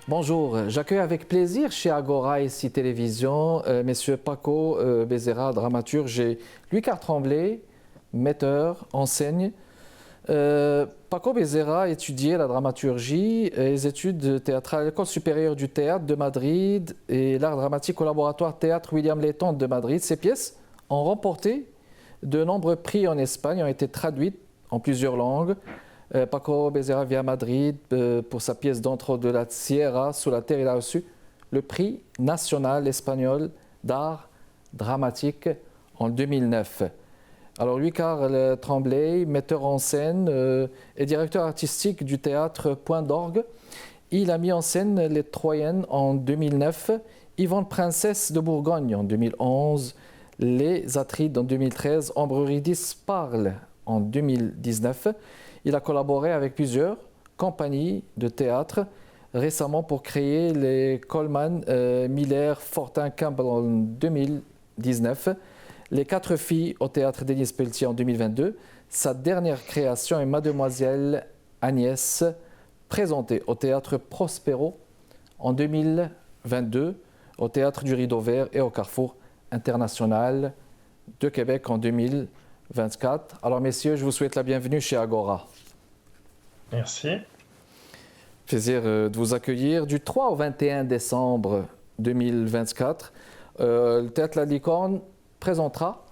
Bonjour, j'accueille avec plaisir chez Agora ici Télévision Messieurs Paco Bézera, dramaturge, et Louis-Carl Tremblay, metteur, enseigne. Paco Bézera étudiait la dramaturgie et les études théâtrales à l'École supérieure du théâtre de Madrid et l'art dramatique au laboratoire théâtre William Letton de Madrid. Ses pièces ont remporté de nombreux prix en Espagne, ont été traduites en plusieurs langues. Paco Bézera vient à Madrid pour sa pièce d'Dentro de la Sierra, Sous la terre. Il a reçu le prix national espagnol d'art dramatique en 2009. Alors Louis-Carl Tremblay, metteur en scène et directeur artistique du théâtre Point d'Orgue, il a mis en scène Les Troyennes en 2009, Yvonne Princesse de Bourgogne en 2011, Les Atrides en 2013, Ambre Eurydice parle en 2019. Il a collaboré avec plusieurs compagnies de théâtre récemment pour créer les Coleman, Miller, Fortin, Campbell en 2019, Les Quatre Filles au théâtre Denis Pelletier en 2022. Sa dernière création est Mademoiselle Agnès, présentée au théâtre Prospero en 2022, au théâtre du Rideau Vert et au Carrefour International de Québec en 2024. Alors messieurs, je vous souhaite la bienvenue chez Agora. Merci. Plaisir de vous accueillir. Du 3 au 21 décembre 2024, le Théâtre La Licorne présentera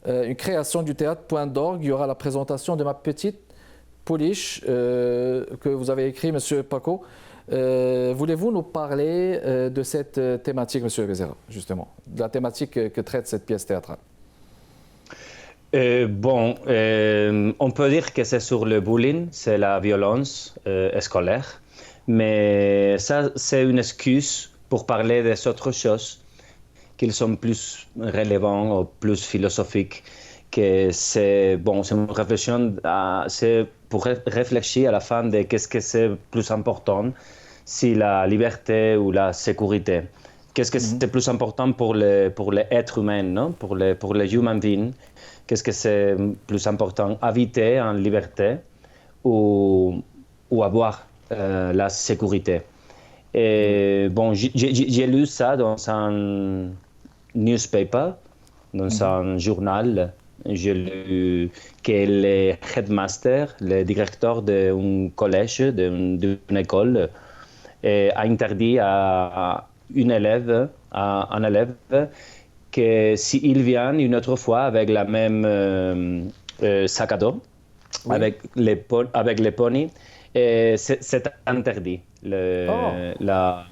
une création du théâtre Point d'Orgue. Il y aura la présentation de Ma Petite Pouliche que vous avez écrit, Monsieur Paco. Voulez-vous nous parler de cette thématique, Monsieur Bézera, justement, de la thématique que traite cette pièce théâtrale? On peut dire que c'est sur le bullying, c'est la violence scolaire, mais ça, c'est une excuse pour parler des autres choses qui sont plus relevants ou plus philosophiques. Que c'est une réflexion, c'est pour réfléchir à la fin de qu'est-ce que c'est plus important, si la liberté ou la sécurité. Qu'est-ce que c'est plus important pour l'être humain, non? pour les human beings? Qu'est-ce que c'est plus important, habiter en liberté ou avoir la sécurité? Et j'ai lu ça dans un newspaper, dans un journal. J'ai lu que le headmaster, le directeur d'un collège, d'une école, a interdit à un élève que s'il vient une autre fois avec la même sac à dos, oui, avec les poneys, c'est interdit. Il ne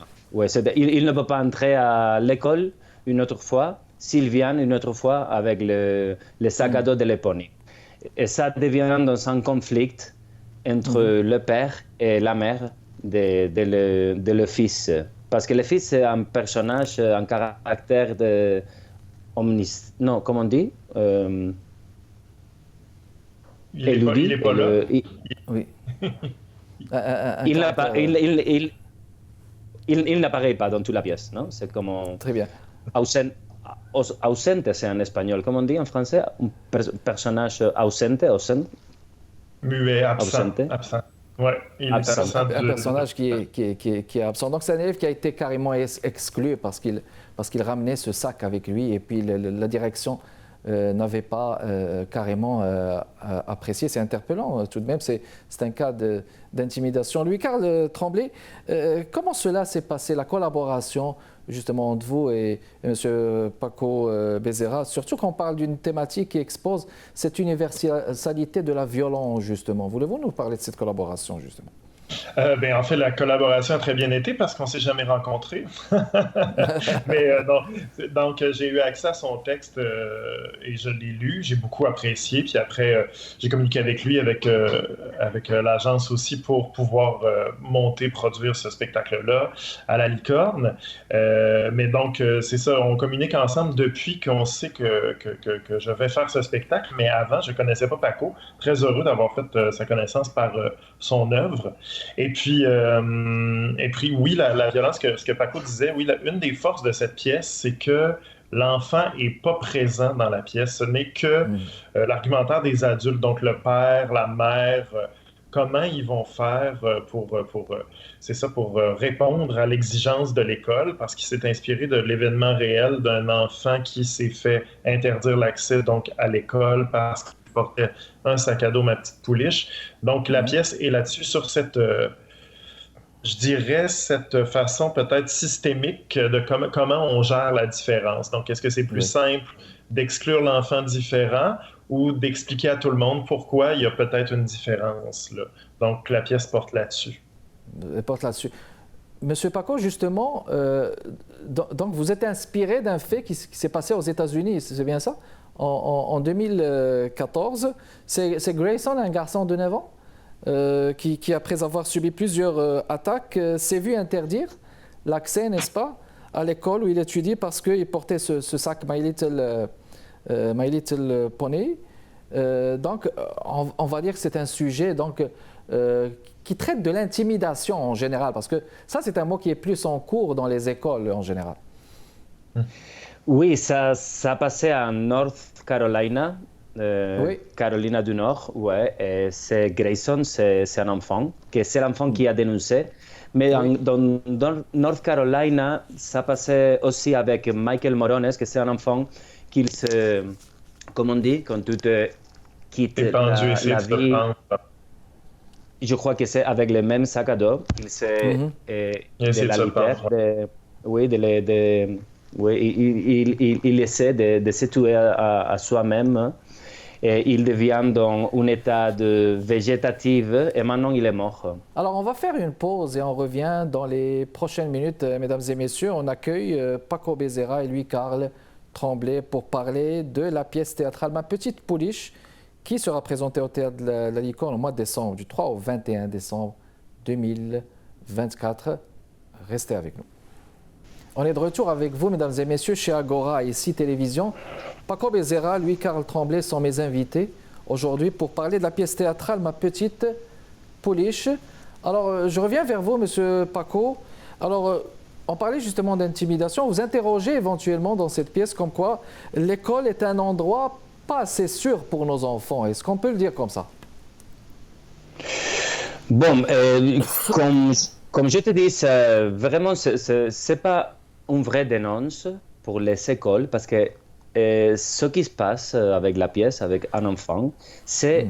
peut pas entrer à l'école une autre fois s'il vient une autre fois avec le sac à dos de les poneys. Et ça devient dans un conflit entre le père et la mère de le fils. Parce que le fils c'est un personnage, un caractère de... Non, comment on dit il n'est pas là. Oui. Il n'apparaît pas dans toute la pièce, non? C'est comme... Très bien. Ausente, c'est en espagnol. Comment on dit en français? Un personnage ausente. Muet, absent. Ouais, il est absent. Un personnage qui est absent. Donc c'est un élève qui a été carrément exclu parce qu'il ramenait ce sac avec lui et puis la direction n'avait pas carrément apprécié. C'est interpellant tout de même. C'est un cas d'intimidation. Louis-Carl Tremblay, comment cela s'est passé, la collaboration justement entre vous et M. Paco Bézera, surtout quand on parle d'une thématique qui expose cette universalité de la violence, justement. Voulez-vous nous parler de cette collaboration, justement? En fait, la collaboration a très bien été parce qu'on ne s'est jamais rencontrés. Mais donc, j'ai eu accès à son texte et je l'ai lu. J'ai beaucoup apprécié. Puis après, j'ai communiqué avec lui, avec l'agence aussi pour pouvoir produire ce spectacle-là à La Licorne. Mais donc, c'est ça, on communique ensemble depuis qu'on sait que je vais faire ce spectacle. Mais avant, je ne connaissais pas Paco. Très heureux d'avoir fait sa connaissance par son œuvre. Et puis oui, la violence, ce que Paco disait, oui, une des forces de cette pièce, c'est que l'enfant n'est pas présent dans la pièce. Ce n'est que l'argumentaire des adultes, donc le père, la mère, comment ils vont faire c'est ça, pour répondre à l'exigence de l'école, parce qu'il s'est inspiré de l'événement réel d'un enfant qui s'est fait interdire l'accès donc à l'école parce qu'il portait un sac à dos Ma Petite Pouliche. Donc la pièce est là-dessus sur cette je dirais cette façon peut-être systémique de comment on gère la différence. Donc, est-ce que c'est plus simple d'exclure l'enfant différent ou d'expliquer à tout le monde pourquoi il y a peut-être une différence là? Donc, la pièce porte là-dessus. Elle porte là-dessus. Monsieur Paco, justement, donc vous êtes inspiré d'un fait qui s'est passé aux États-Unis, c'est bien ça? En 2014, c'est Grayson, un garçon de 9 ans? Qui, après avoir subi plusieurs attaques, s'est vu interdire l'accès, n'est-ce pas, à l'école où il étudie parce qu'il portait ce sac My Little Pony. Donc, on va dire que c'est un sujet donc, qui traite de l'intimidation en général, parce que ça, c'est un mot qui est plus en cours dans les écoles en général. Oui, ça passait en North Carolina. Oui. Carolina du Nord, ouais, et c'est Grayson, c'est un enfant, que c'est l'enfant qui a dénoncé. Mais dans North Carolina, ça passait aussi avec Michael Morones, que c'est un enfant qui se, comment on dit, quand tu te quittes la vie. Je crois que c'est avec le même sac à dos, il s'est de la liberté, il essaie de se tuer à soi-même. Et il devient dans un état de végétatif et maintenant il est mort. Alors on va faire une pause et on revient dans les prochaines minutes, mesdames et messieurs. On accueille Paco Becerra et Louis-Carl Tremblay pour parler de la pièce théâtrale Ma Petite Pouliche qui sera présentée au Théâtre de la Licorne au mois de décembre, du 3 au 21 décembre 2024. Restez avec nous. On est de retour avec vous, mesdames et messieurs, chez Agora et ici Télévision. Paco Becerra, Louis-Carl Tremblay sont mes invités aujourd'hui pour parler de la pièce théâtrale Ma Petite Pouliche. Alors, je reviens vers vous, monsieur Paco. Alors, on parlait justement d'intimidation. Vous interrogez éventuellement dans cette pièce comme quoi l'école est un endroit pas assez sûr pour nos enfants. Est-ce qu'on peut le dire comme ça? Bon, comme je te dis, vraiment, c'est pas une vraie dénonce pour les écoles parce que ce qui se passe avec la pièce, avec un enfant, c'est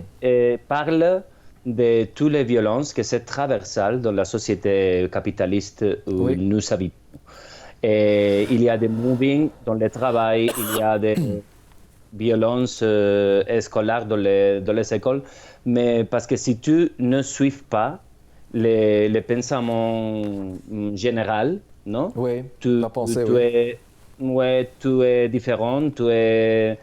parle de toutes les violences que c'est traversal dans la société capitaliste où nous habitons. Et il y a des mobbing dans le travail, il y a des violences scolaires dans les écoles, mais parce que si tu ne suis pas les pensaments généraux, non? Oui, tu es différent, tu es...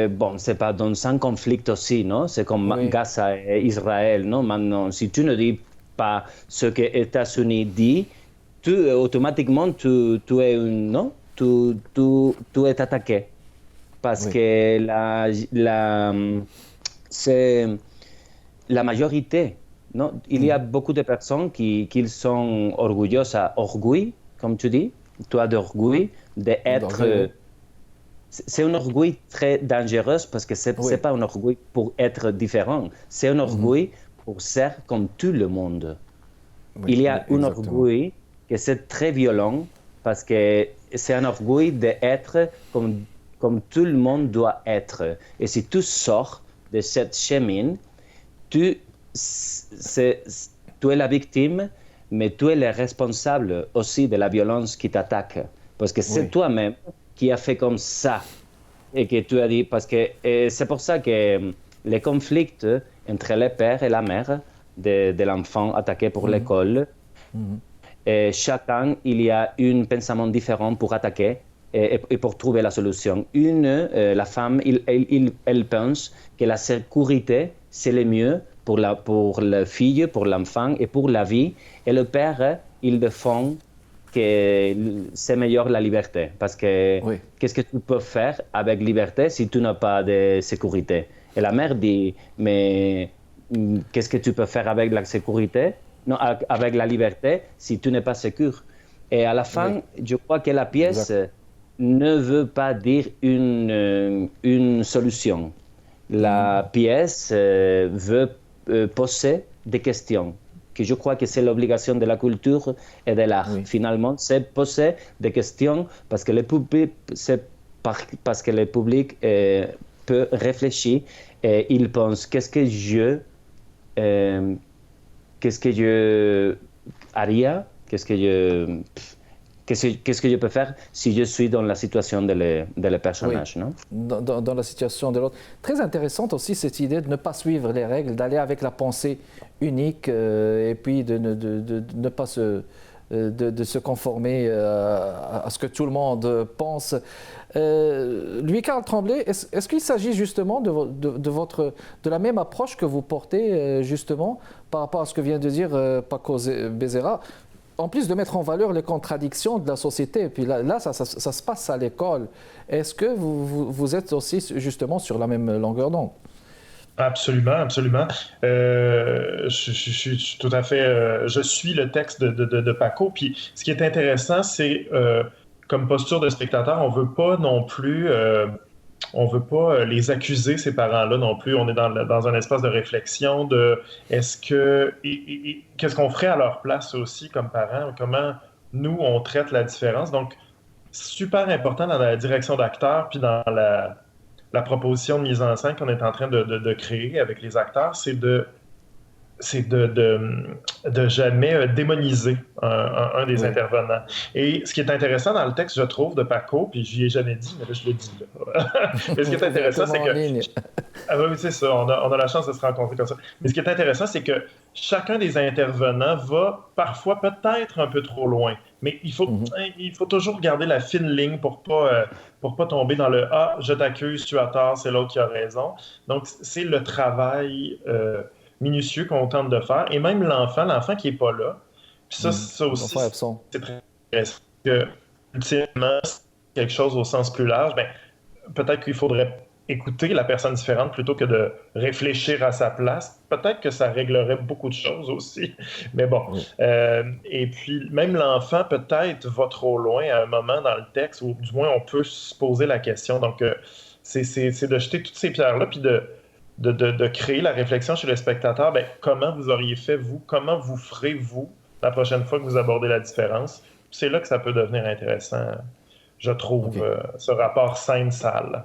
bon, c'est pas dans un conflit aussi, non? C'est comme Gaza et Israël, non? Maintenant, si tu ne dis pas ce que les États-Unis disent, automatiquement, tu es non? Tu es attaqué. Parce que c'est la majorité, non? Il y a beaucoup de personnes qui sont orgueilleuses, orgueil, comme tu dis. Tu as d'orgueil d'être... C'est un orgueil très dangereux parce que c'est pas un orgueil pour être différent. C'est un orgueil pour ser comme tout le monde. Il y a un orgueil que c'est très violent parce que c'est un orgueil d'être comme tout le monde doit être. Et si tu sors de cette chemin, tu es la victime, mais tu es le responsable aussi de la violence qui t'attaque. Parce que c'est toi-même qui a fait comme ça. Et que tu as dit, parce que c'est pour ça que les conflits entre le père et la mère de l'enfant attaqué pour l'école, et chacun, il y a un pensement différent pour attaquer et pour trouver la solution. La femme, elle pense que la sécurité, c'est le mieux pour la fille, pour l'enfant et pour la vie. Et le père, il défend que c'est meilleur la liberté. Parce que qu'est-ce que tu peux faire avec liberté si tu n'as pas de sécurité? Et la mère dit, mais qu'est-ce que tu peux faire avec la sécurité? Non, avec la liberté si tu n'es pas sûr. Et à la fin, je crois que la pièce ne veut pas dire une solution. La pièce veut poser des questions, que je crois que c'est l'obligation de la culture et de l'art. Oui. Finalement, c'est poser des questions parce que le public, peut réfléchir et il pense qu'est-ce que je haría, qu'est-ce que je peux faire si je suis dans la situation de le personnage, Oui. non? Dans la situation de l'autre. Très intéressante aussi cette idée de ne pas suivre les règles, d'aller avec la pensée unique et puis de ne pas de se conformer à ce que tout le monde pense. Louis-Carl Tremblay, est-ce qu'il s'agit justement de la même approche que vous portez justement par rapport à ce que vient de dire Paco Becerra, en plus de mettre en valeur les contradictions de la société, et puis là ça se passe à l'école, est-ce que vous êtes aussi justement sur la même longueur d'onde? Absolument, absolument. Je suis tout à fait. Je suis le texte de Paco. Puis, ce qui est intéressant, c'est comme posture de spectateur, on veut pas non plus, on veut pas les accuser ces parents-là non plus. On est dans un espace de réflexion de est-ce que qu'est-ce qu'on ferait à leur place aussi comme parents, comment nous on traite la différence. Donc, super important dans la direction d'acteur puis dans la proposition de mise en scène qu'on est en train de créer avec les acteurs, c'est de jamais démoniser un des intervenants. Et ce qui est intéressant dans le texte, je trouve, de Paco, puis je n'y ai jamais dit, mais là, je le dis là. Mais ce qui est intéressant, c'est que... Ah oui, c'est ça, on a la chance de se rencontrer comme ça. Mais ce qui est intéressant, c'est que chacun des intervenants va parfois peut-être un peu trop loin. Mais il faut toujours garder la fine ligne pour pas tomber dans le « Ah, je t'accuse, tu as tort, c'est l'autre qui a raison ». Donc, c'est le travail minutieux qu'on tente de faire. Et même l'enfant qui n'est pas là. Puis ça aussi, c'est très intéressant. Que, ultimement, c'est quelque chose au sens plus large. Ben, peut-être qu'il faudrait écouter la personne différente plutôt que de réfléchir à sa place. Peut-être que ça réglerait beaucoup de choses aussi. Mais bon. Oui. Et puis, même l'enfant, peut-être, va trop loin à un moment dans le texte, ou du moins, on peut se poser la question. Donc, c'est de jeter toutes ces pierres-là, puis de créer la réflexion chez le spectateur. Ben, comment vous auriez fait, vous? Comment vous ferez, vous, la prochaine fois que vous abordez la différence? C'est là que ça peut devenir intéressant, je trouve, ce rapport scène-salle.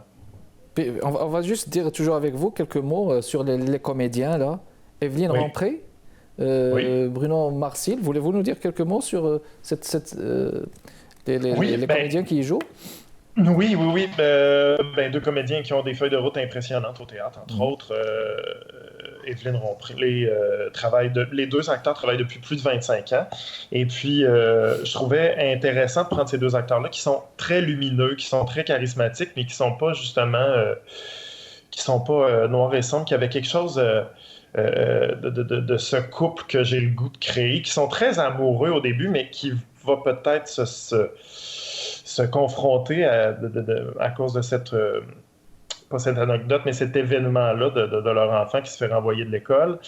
On va juste dire toujours avec vous quelques mots sur les comédiens, là. Evelyne Rempré, Bruno Marcil, voulez-vous nous dire quelques mots sur les comédiens qui y jouent? Oui. Deux comédiens qui ont des feuilles de route impressionnantes au théâtre, entre autres. Evelyne Rompré, les deux acteurs travaillent depuis plus de 25 ans. Et puis, je trouvais intéressant de prendre ces deux acteurs-là qui sont très lumineux, qui sont très charismatiques, mais qui sont pas justement... qui sont pas noirs et sombres, qui avaient quelque chose... de ce couple que j'ai le goût de créer, qui sont très amoureux au début, mais qui va peut-être se confronter à cause de cette... pas cette anecdote, mais cet événement-là de leur enfant qui se fait renvoyer de l'école.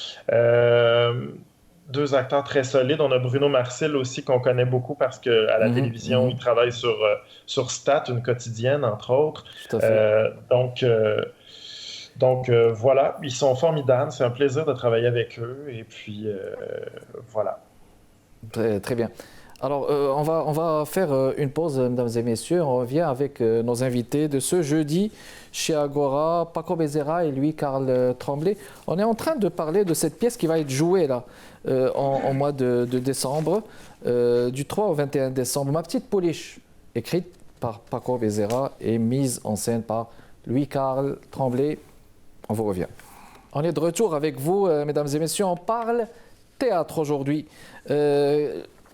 Deux acteurs très solides. On a Bruno Marcil aussi, qu'on connaît beaucoup parce qu'à la télévision, il travaille sur Stat, une quotidienne, entre autres. Donc, voilà, ils sont formidables. C'est un plaisir de travailler avec eux. Et puis, voilà. Très, très bien. Alors, on va faire une pause, mesdames et messieurs. On revient avec nos invités de ce jeudi chez Agora, Paco Becerra et Louis-Carl Tremblay. On est en train de parler de cette pièce qui va être jouée là, en mois de décembre, du 3 au 21 décembre. Ma petite pouliche, écrite par Paco Becerra et mise en scène par Louis-Carl Tremblay. On vous revient. On est de retour avec vous, mesdames et messieurs. On parle théâtre aujourd'hui.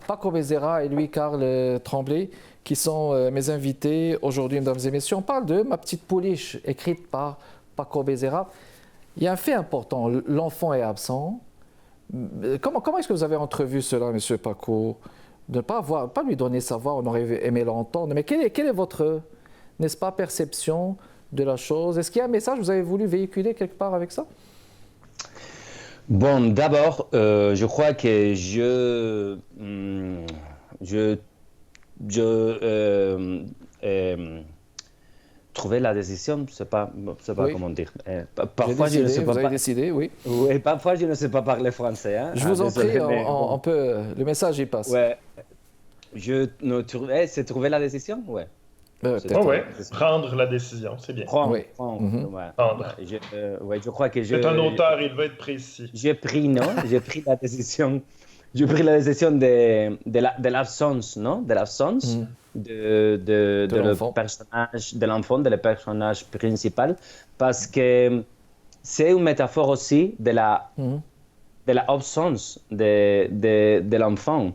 Paco Becerra et Louis-Carl Tremblay, qui sont mes invités aujourd'hui, mesdames et messieurs. On parle de Ma petite pouliche, écrite par Paco Becerra. Il y a un fait important, l'enfant est absent. Comment est-ce que vous avez entrevu cela, monsieur Paco? De ne pas lui donner sa voix, on aurait aimé l'entendre. Mais quelle est votre, n'est-ce pas, perception de la chose? Est-ce qu'il y a un message que vous avez voulu véhiculer quelque part avec ça? Bon, d'abord, je crois que trouver la décision, c'est pas Oui. comment dire. Parfois, je ne sais pas. Vous avez décidé, oui. Oui, parfois je ne sais pas parler français. Hein. Je vous en Désolé, prie, mais bon. on peut. Le message y passe. Ouais. C'est trouver la décision, ouais. Peut-être. Ouais, prendre la décision, c'est bien. Prendre. Oui. Ouais. Prendre. Ouais, je crois que C'est un auteur, il veut être précis. J'ai pris la décision. J'ai pris la décision de l'absence, non? De l'absence de le personnage, de l'enfant, de le personnage principal, parce que c'est une métaphore aussi de l'absence de l'enfant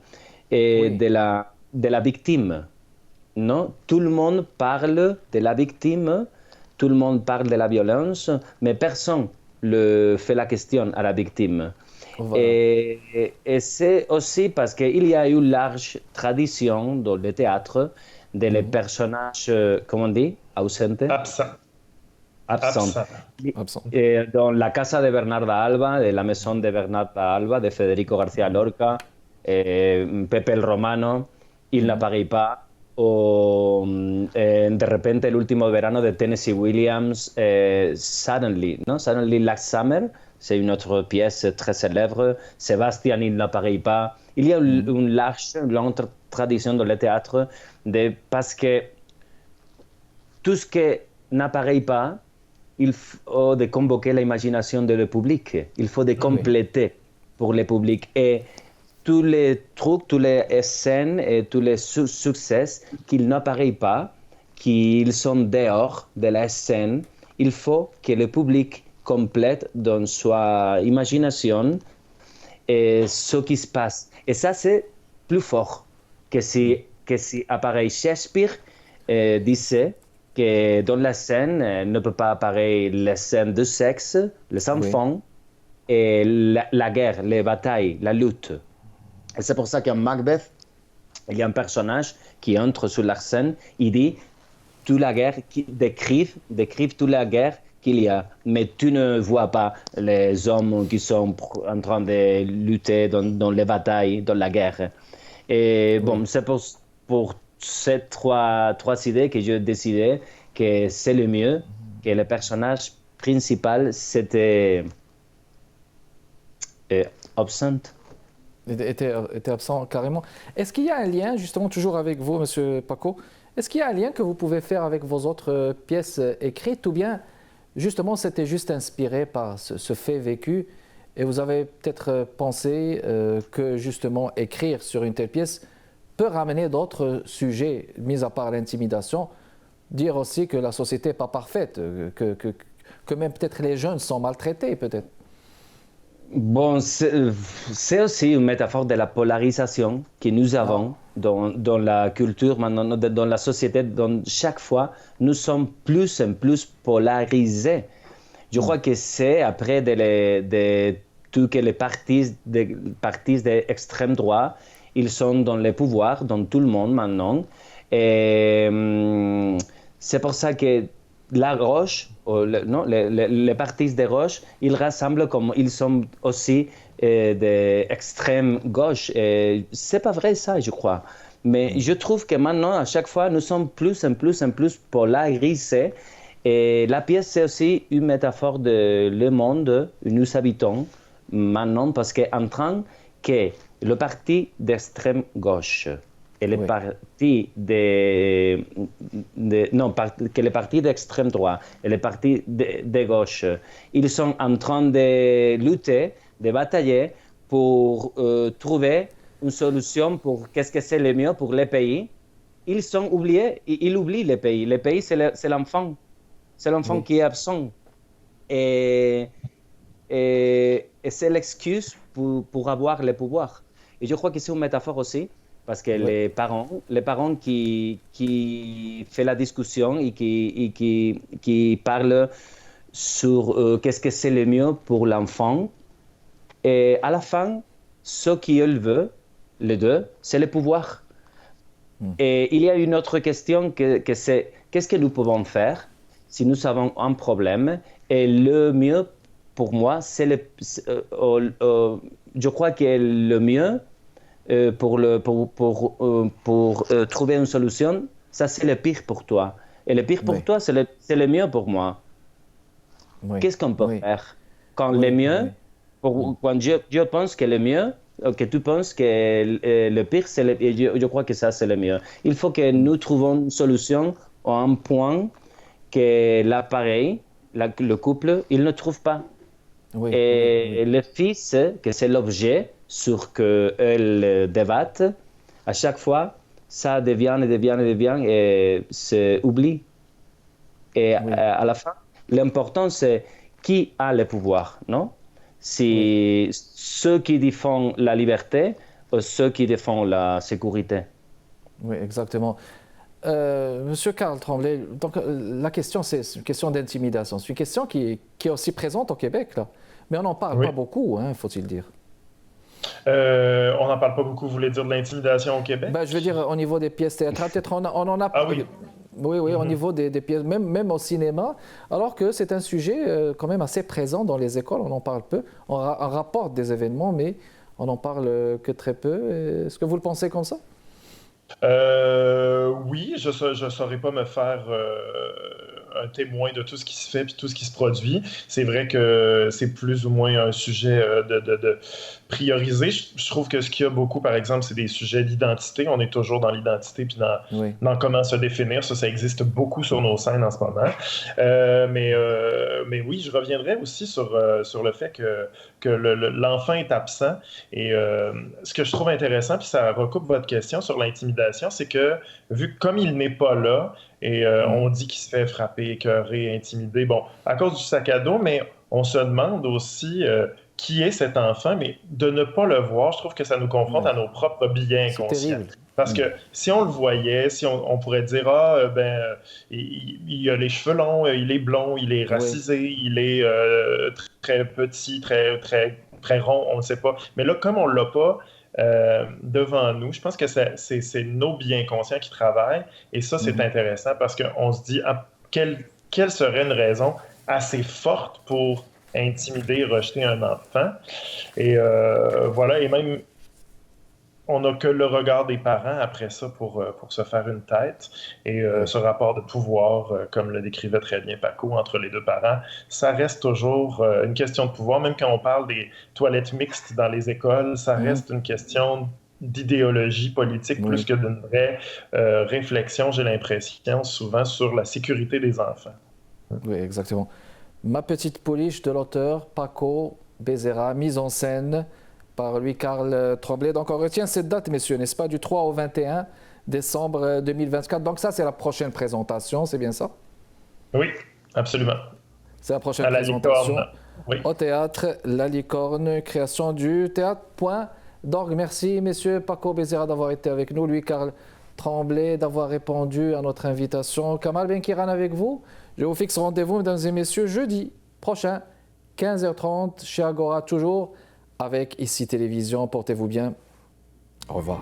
et de la victime. Non? Tout le monde parle de la victime, tout le monde parle de la violence, mais personne ne fait la question à la victime. Voilà. Et c'est aussi parce qu'il y a une large tradition dans le théâtre de les personnages, comment on dit, ausentes? Absent. Et dans la Casa de Bernarda Alba, de la maison de Bernarda Alba, de Federico García Lorca, Pepe el Romano, Il n'apparaît pas, o de repente el último verano de Tennessee Williams, Suddenly, ¿no? Suddenly Last Summer, c'est une autre pièce très célèbre. Sébastien, il n'apparaît pas. Il y a une longue tradition dans le théâtre parce que tout ce qui n'apparaît pas, il faut de convoquer l'imagination de le public. Il faut de compléter pour le public. Et tous les trucs, toutes les scènes et tous les succès qui n'apparaissent pas, qu'ils sont dehors de la scène, il faut que le public complète dans sa imagination et ce qui se passe. Et ça, c'est plus fort que si apparaît Shakespeare disait que dans la scène ne peut pas apparaître les scènes de sexe, les enfants et la guerre, les batailles, la lutte. Et c'est pour ça qu'en Macbeth, il y a un personnage qui entre sur la scène, il dit toute la guerre, qui décrive toute la guerre qu'il y a, mais tu ne vois pas les hommes qui sont en train de lutter dans les batailles, dans la guerre. Et bon, c'est pour ces trois idées que j'ai décidé que c'est le mieux, que le personnage principal, c'était absent. Était absent carrément. Est-ce qu'il y a un lien, justement, toujours avec vous, Monsieur Paco, est-ce qu'il y a un lien que vous pouvez faire avec vos autres pièces écrites, ou bien justement c'était juste inspiré par ce fait vécu et vous avez peut-être pensé que justement écrire sur une telle pièce peut ramener d'autres sujets, mis à part l'intimidation, dire aussi que la société n'est pas parfaite, que même peut-être les jeunes sont maltraités peut-être. Bon, c'est aussi une métaphore de la polarisation que nous avons dans la culture, maintenant, dans la société. Dans chaque fois, nous sommes plus en plus polarisés. Je crois que c'est après tout que les partis d'extrême droite, ils sont dans le pouvoir, dans tout le monde maintenant. Et c'est pour ça que la gauche, les partis de gauche, ils rassemblent comme ils sont aussi d'extrême gauche. C'est pas vrai ça, je crois. Mais je trouve que maintenant, à chaque fois, nous sommes plus en plus polarisés. Et la pièce, c'est aussi une métaphore de le monde où nous habitons maintenant, parce qu'en train que le parti d'extrême gauche et le parti que le parti d'extrême droite et le parti de gauche, ils sont en train de lutter, de batailler pour trouver une solution pour qu'est-ce que c'est le mieux pour les pays. Ils sont oubliés, ils oublient les pays. Les pays, c'est l'enfant. C'est l'enfant qui est absent. Et c'est l'excuse pour avoir le pouvoir. Et je crois que c'est une métaphore aussi, parce que les parents qui font la discussion et qui parlent sur qu'est-ce que c'est le mieux pour l'enfant, et à la fin, ce qu'ils veulent, les deux, c'est le pouvoir. Et il y a une autre question que c'est qu'est-ce que nous pouvons faire si nous avons un problème, et le mieux pour moi, je crois que le mieux pour trouver une solution, ça c'est le pire pour toi. Et le pire pour Oui. toi, c'est le mieux pour moi. Oui. Qu'est-ce qu'on peut Oui. faire? Quand Oui, le mieux, oui. quand Dieu pense que le mieux, que tu penses que le pire, et je crois que ça, c'est le mieux. Il faut que nous trouvions une solution à un point que l'appareil, le couple, il ne trouve pas. Oui, oui, oui. Et le fils, que c'est l'objet sur qu'elle débatte, à chaque fois, ça devient et devient et devient et c'est oublié. Et Oui, à la fin, l'important, c'est qui a le pouvoir, non? oui, Si ceux qui défendent la liberté ou ceux qui défendent la sécurité. oui, exactement. Monsieur Karl Tremblay, donc, la question, c'est une question d'intimidation. C'est une question qui est aussi présente au Québec, là. Mais on n'en parle Oui. pas beaucoup, hein, faut-il dire. On n'en parle pas beaucoup, vous voulez dire de l'intimidation au Québec? Ben, je veux dire, au niveau des pièces théâtrales, peut-être on en a. Ah oui. Oui, oui, au Mhm. niveau des pièces, même au cinéma, alors que c'est un sujet quand même assez présent dans les écoles, on en parle peu. On rapporte des événements, mais on n'en parle que très peu. Est-ce que vous le pensez comme ça? Oui, je ne saurais pas me faire un témoin de tout ce qui se fait et tout ce qui se produit. C'est vrai que c'est plus ou moins un sujet de priorisé. Je trouve que ce qu'il y a beaucoup, par exemple, c'est des sujets d'identité. On est toujours dans l'identité puis Oui, dans comment se définir. Ça existe beaucoup sur nos scènes en ce moment. Mais oui, je reviendrai aussi sur le fait que l'enfant est absent. Et ce que je trouve intéressant, puis ça recoupe votre question sur l'intimidation, c'est que vu que comme il n'est pas là, et on dit qu'il se fait frapper, écœurer, intimider, bon, à cause du sac à dos, mais on se demande aussi qui est cet enfant, mais de ne pas le voir, je trouve que ça nous confronte oui. à nos propres biais C'est inconscients. terrible. Parce que si on le voyait, si on pourrait dire, ah, il a les cheveux longs, il est blond, il est Oui, racisé, il est très petit, très rond, on ne sait pas. Mais là, comme on ne l'a pas devant nous, je pense que c'est nos biens conscients qui travaillent. Et ça, c'est mhm, intéressant parce qu'on se dit, ah, quelle serait une raison assez forte pour intimider, rejeter un enfant? Et voilà, et même on n'a que le regard des parents après ça pour se faire une tête. Et oui. ce rapport de pouvoir, comme le décrivait très bien Paco, entre les deux parents, ça reste toujours une question de pouvoir. Même quand on parle des toilettes mixtes dans les écoles, ça Mhm, reste une question d'idéologie politique plus oui, que d'une vraie réflexion, j'ai l'impression, souvent sur la sécurité des enfants. oui, exactement. Ma petite pouliche de l'auteur Paco Bézera, mise en scène par Louis-Carl Tremblay. Donc on retient cette date, messieurs, n'est-ce pas, du 3 au 21 décembre 2024. Donc ça, c'est la prochaine présentation, c'est bien ça? Oui, absolument. C'est la prochaine À la licorne. présentation Oui. au théâtre La Licorne, création du théâtre.d'org. Merci, messieurs Paco Bézera, d'avoir été avec nous, Louis-Carl Tremblay, d'avoir répondu à notre invitation. Kamal Benkiran avec vous. Je vous fixe rendez-vous, mesdames et messieurs, jeudi prochain, 15h30, chez Agora, toujours avec ICI Télévision. Portez-vous bien. Au revoir.